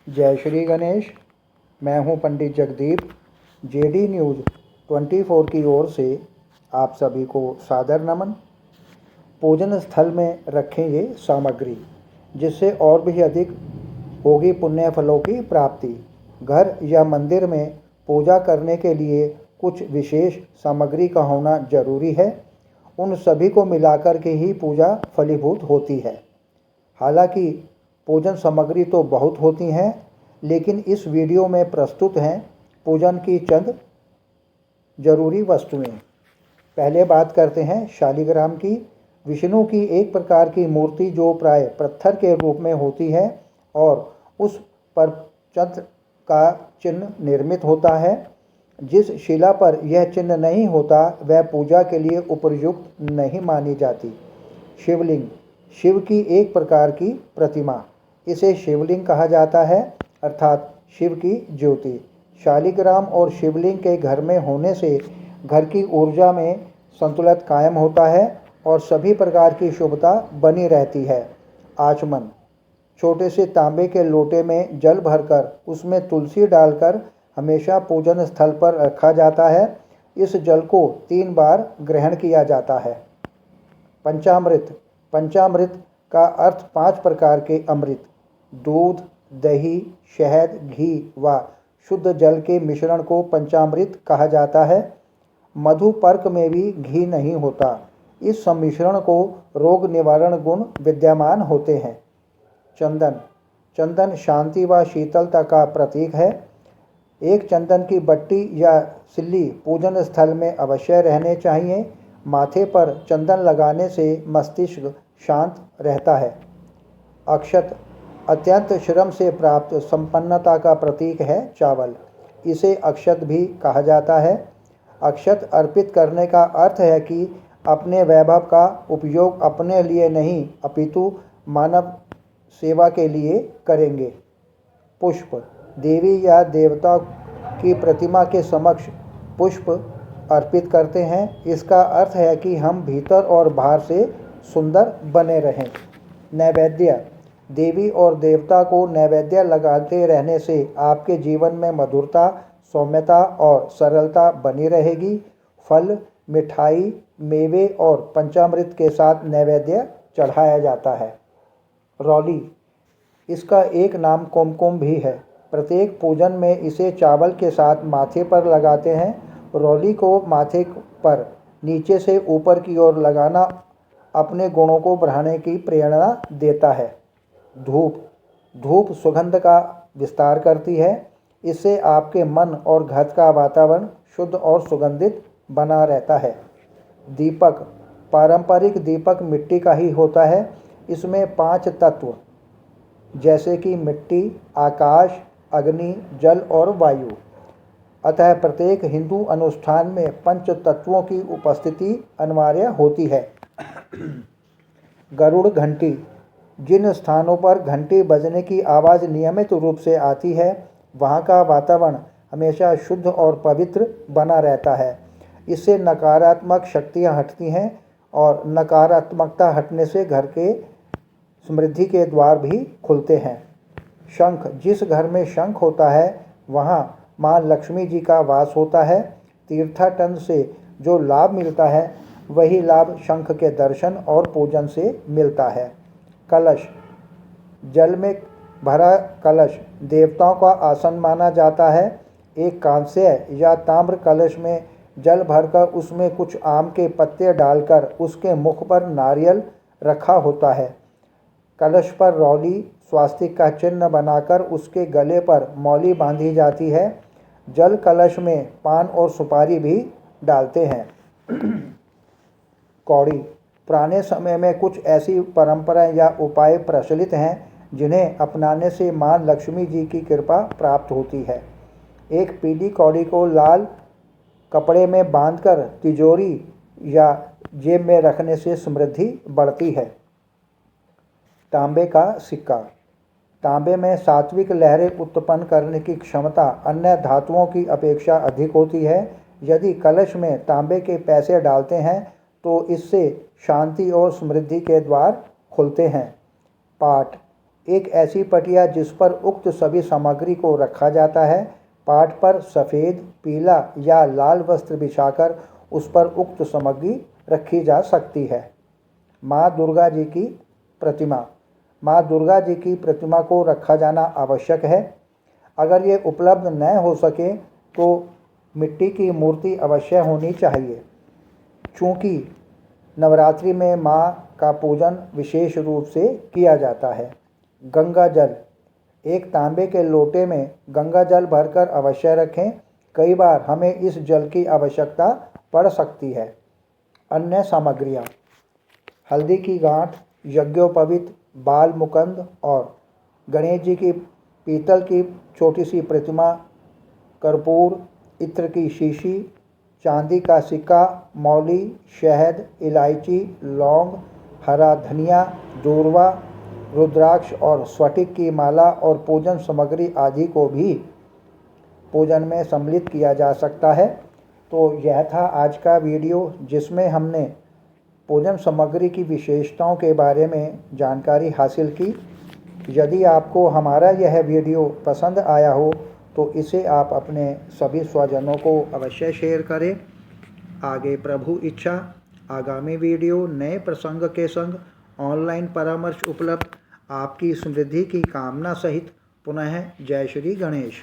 जय श्री गणेश। मैं हूं पंडित जगदीप। जेडी न्यूज़ 24 की ओर से आप सभी को सादर नमन। पूजन स्थल में रखें ये सामग्री, जिससे और भी अधिक होगी पुण्य फलों की प्राप्ति। घर या मंदिर में पूजा करने के लिए कुछ विशेष सामग्री का होना जरूरी है। उन सभी को मिलाकर के ही पूजा फलीभूत होती है। हालांकि पूजन सामग्री तो बहुत होती हैं, लेकिन इस वीडियो में प्रस्तुत हैं पूजन की चंद जरूरी वस्तुएं। पहले बात करते हैं शालिग्राम की। विष्णु की एक प्रकार की मूर्ति जो प्राय पत्थर के रूप में होती है और उस पर चंद्र का चिन्ह निर्मित होता है। जिस शिला पर यह चिन्ह नहीं होता वह पूजा के लिए उपयुक्त नहीं मानी जाती। शिवलिंग, शिव की एक प्रकार की प्रतिमा, इसे शिवलिंग कहा जाता है, अर्थात शिव की ज्योति। शालिग्राम और शिवलिंग के घर में होने से घर की ऊर्जा में संतुलन कायम होता है और सभी प्रकार की शुभता बनी रहती है। आचमन, छोटे से तांबे के लोटे में जल भरकर उसमें तुलसी डालकर हमेशा पूजन स्थल पर रखा जाता है। इस जल को 3 बार ग्रहण किया जाता है। पंचामृत, पंचामृत का अर्थ 5 प्रकार के अमृत, दूध, दही, शहद, घी व शुद्ध जल के मिश्रण को पंचामृत कहा जाता है। मधुपर्क में भी घी नहीं होता। इस सम्मिश्रण को रोग निवारण गुण विद्यमान होते हैं। चंदन, चंदन शांति व शीतलता का प्रतीक है। एक चंदन की बट्टी या सिल्ली पूजन स्थल में अवश्य रहने चाहिए। माथे पर चंदन लगाने से मस्तिष्क शांत रहता है। अक्षत, अत्यंत श्रम से प्राप्त संपन्नता का प्रतीक है चावल, इसे अक्षत भी कहा जाता है। अक्षत अर्पित करने का अर्थ है कि अपने वैभव का उपयोग अपने लिए नहीं अपितु मानव सेवा के लिए करेंगे। पुष्प, देवी या देवता की प्रतिमा के समक्ष पुष्प अर्पित करते हैं। इसका अर्थ है कि हम भीतर और बाहर से सुंदर बने रहें। नैवेद्य, देवी और देवता को नैवेद्य लगाते रहने से आपके जीवन में मधुरता, सौम्यता और सरलता बनी रहेगी। फल, मिठाई, मेवे और पंचामृत के साथ नैवेद्य चढ़ाया जाता है। रौली, इसका एक नाम कुमकुम भी है। प्रत्येक पूजन में इसे चावल के साथ माथे पर लगाते हैं। रौली को माथे पर नीचे से ऊपर की ओर लगाना अपने गुणों को बढ़ाने की प्रेरणा देता है। धूप, धूप सुगंध का विस्तार करती है। इससे आपके मन और घर का वातावरण शुद्ध और सुगंधित बना रहता है। दीपक, पारंपरिक दीपक मिट्टी का ही होता है। इसमें 5 तत्व जैसे कि मिट्टी, आकाश, अग्नि, जल और वायु। अतः प्रत्येक हिंदू अनुष्ठान में 5 तत्वों की उपस्थिति अनिवार्य होती है। गरुड़ घंटी, जिन स्थानों पर घंटी बजने की आवाज़ नियमित रूप से आती है वहाँ का वातावरण हमेशा शुद्ध और पवित्र बना रहता है। इससे नकारात्मक शक्तियाँ हटती हैं और नकारात्मकता हटने से घर के समृद्धि के द्वार भी खुलते हैं। शंख, जिस घर में शंख होता है वहाँ माँ लक्ष्मी जी का वास होता है। तीर्थाटन से जो लाभ मिलता है वही लाभ शंख के दर्शन और पूजन से मिलता है। कलश, जल में भरा कलश देवताओं का आसन माना जाता है। एक कांस्य या ताम्र कलश में जल भरकर उसमें कुछ आम के पत्ते डालकर उसके मुख पर नारियल रखा होता है। कलश पर रौली स्वास्तिक का चिन्ह बनाकर उसके गले पर मौली बांधी जाती है। जल कलश में पान और सुपारी भी डालते हैं। कौड़ी, पुराने समय में कुछ ऐसी परंपराएं या उपाय प्रचलित हैं जिन्हें अपनाने से माँ लक्ष्मी जी की कृपा प्राप्त होती है। एक पीली कौड़ी को लाल कपड़े में बांधकर तिजोरी या जेब में रखने से समृद्धि बढ़ती है। तांबे का सिक्का, तांबे में सात्विक लहरें उत्पन्न करने की क्षमता अन्य धातुओं की अपेक्षा अधिक होती है। यदि कलश में तांबे के पैसे डालते हैं तो इससे शांति और समृद्धि के द्वार खुलते हैं। पाट, एक ऐसी पटिया जिस पर उक्त सभी सामग्री को रखा जाता है। पाट पर सफ़ेद, पीला या लाल वस्त्र बिछाकर उस पर उक्त सामग्री रखी जा सकती है। माँ दुर्गा जी की प्रतिमा। माँ दुर्गा जी की प्रतिमा को रखा जाना आवश्यक है। अगर ये उपलब्ध न हो सके तो मिट्टी की मूर्ति अवश्य होनी चाहिए। चूँकि नवरात्रि में माँ का पूजन विशेष रूप से किया जाता है। गंगा जल। एक तांबे के लोटे में गंगा जल भरकर अवश्य रखें। कई बार हमें इस जल की आवश्यकता पड़ सकती है। अन्य सामग्रियाँ: हल्दी की गांठ, यज्ञोपवीत, बाल मुकुंद और गणेश जी की पीतल की छोटी सी प्रतिमा, कर्पूर, इत्र की शीशी, चांदी का सिक्का, मौली, शहद, इलायची, लौंग, हरा धनिया, दूर्वा, रुद्राक्ष और स्फटिक की माला और पूजन सामग्री आदि को भी पूजन में सम्मिलित किया जा सकता है। तो यह था आज का वीडियो जिसमें हमने पूजन सामग्री की विशेषताओं के बारे में जानकारी हासिल की। यदि आपको हमारा यह वीडियो पसंद आया हो तो इसे आप अपने सभी स्वजनों को अवश्य शेयर करें। आगे प्रभु इच्छा आगामी वीडियो नए प्रसंग के संग ऑनलाइन परामर्श उपलब्ध। आपकी समृद्धि की कामना सहित पुनः जय श्री गणेश।